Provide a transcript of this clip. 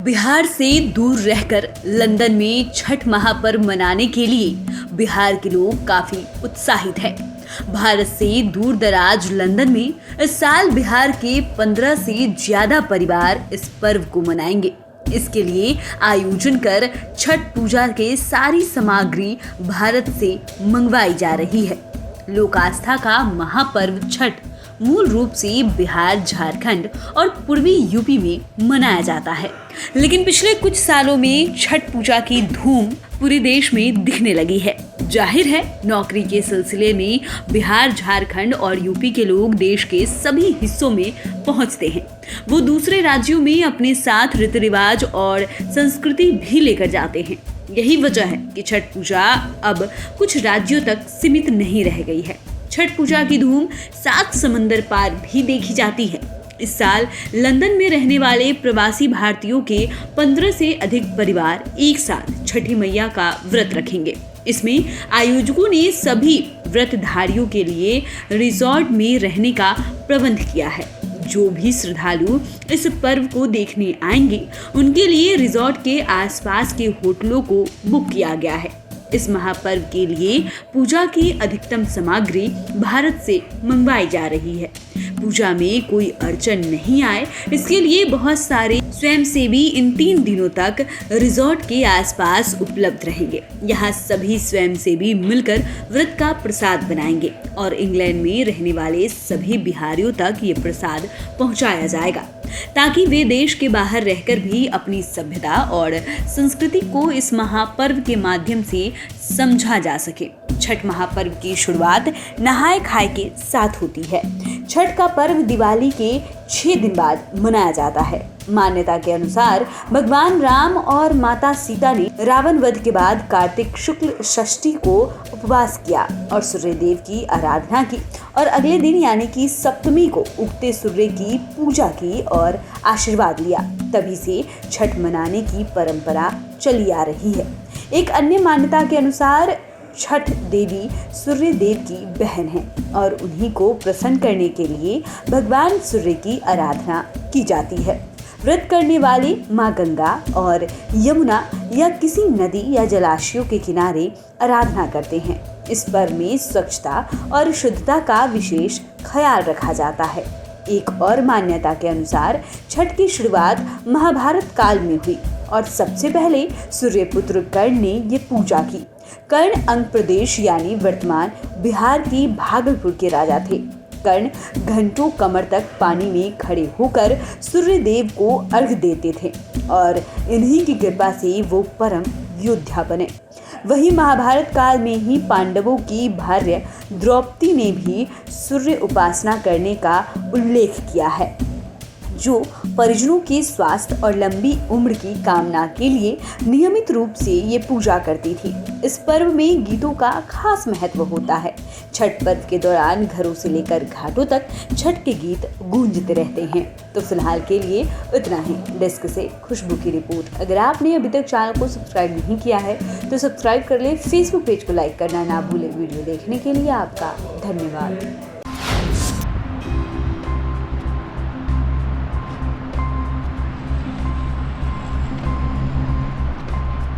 बिहार से दूर रहकर लंदन में छठ महापर्व मनाने के लिए बिहार के लोग काफी उत्साहित हैं। भारत से दूर दराज लंदन में इस साल बिहार के 15 से ज्यादा परिवार इस पर्व को मनाएंगे। इसके लिए आयोजन कर छठ पूजा के सारी सामग्री भारत से मंगवाई जा रही है। लोक आस्था का महापर्व छठ मूल रूप से बिहार, झारखंड और पूर्वी यूपी में मनाया जाता है, लेकिन पिछले कुछ सालों में छठ पूजा की धूम पूरे देश में दिखने लगी है। जाहिर है, नौकरी के सिलसिले में बिहार, झारखंड और यूपी के लोग देश के सभी हिस्सों में पहुंचते हैं। वो दूसरे राज्यों में अपने साथ रीति रिवाज और संस्कृति भी लेकर जाते हैं। यही वजह है कि छठ पूजा अब कुछ राज्यों तक सीमित नहीं रह गई है। छठ पूजा की धूम 7 समंदर पार भी देखी जाती है। इस साल लंदन में रहने वाले प्रवासी भारतीयों के 15 से अधिक परिवार एक साथ छठी मैया का व्रत रखेंगे। इसमें आयोजकों ने सभी व्रतधारियों के लिए रिजॉर्ट में रहने का प्रबंध किया है। जो भी श्रद्धालु इस पर्व को देखने आएंगे, उनके लिए रिजॉर्ट के आसपास के होटलों को बुक किया गया है। इस महापर्व के लिए पूजा की अधिकतम सामग्री भारत से मंगवाई जा रही है। पूजा में कोई अड़चन नहीं आए, इसके लिए बहुत सारे स्वयंसेवी इन 3 दिनों तक रिजॉर्ट के आसपास उपलब्ध रहेंगे। यहाँ सभी स्वयंसेवी मिलकर व्रत का प्रसाद बनाएंगे और इंग्लैंड में रहने वाले सभी बिहारियों तक ये प्रसाद पहुँचाया जाएगा, ताकि वे देश के बाहर रहकर भी अपनी सभ्यता और संस्कृति को इस महापर्व के माध्यम से समझा जा सके। छठ महापर्व की शुरुआत नहाय खाए के साथ होती है। छठ का पर्व दिवाली के 6 दिन बाद मनाया जाता है। मान्यता के अनुसार भगवान राम और माता सीता ने रावण वध के बाद कार्तिक शुक्ल षष्ठी को उपवास किया और सूर्य देव की आराधना की और अगले दिन यानी कि सप्तमी को उगते सूर्य की पूजा की और आशीर्वाद लिया। तभी से छठ मनाने की परंपरा चली आ रही है। एक अन्य मान्यता के अनुसार छठ देवी सूर्य देव की बहन है और उन्हीं को प्रसन्न करने के लिए भगवान सूर्य की आराधना की जाती है। व्रत करने वाले माँ गंगा और यमुना या किसी नदी या जलाशयों के किनारे आराधना करते हैं। इस पर्व में स्वच्छता और शुद्धता का विशेष ख्याल रखा जाता है। एक और मान्यता के अनुसार छठ की शुरुआत महाभारत काल में हुई और सबसे पहले सूर्यपुत्र कर्ण ने ये पूजा की। कर्ण अंग प्रदेश यानी वर्तमान बिहार की भागलपुर के राजा थे। कर्ण घंटों कमर तक पानी में खड़े होकर सूर्य देव को अर्घ देते थे और इन्हीं की कृपा से वो परम योद्धा बने। वहीं महाभारत काल में ही पांडवों की भार्य द्रौपदी ने भी सूर्य उपासना करने का उल्लेख किया है, जो परिजनों के स्वास्थ्य और लंबी उम्र की कामना के लिए नियमित रूप से ये पूजा करती थी। इस पर्व में गीतों का खास महत्व होता है। छठ पर्व के दौरान घरों से लेकर घाटों तक छठ के गीत गूंजते रहते हैं। तो फिलहाल के लिए इतना ही। डेस्क से खुशबू की रिपोर्ट। अगर आपने अभी तक चैनल को सब्सक्राइब नहीं किया है तो सब्सक्राइब कर ले। फेसबुक पेज को लाइक करना ना भूले। वीडियो देखने के लिए आपका धन्यवाद।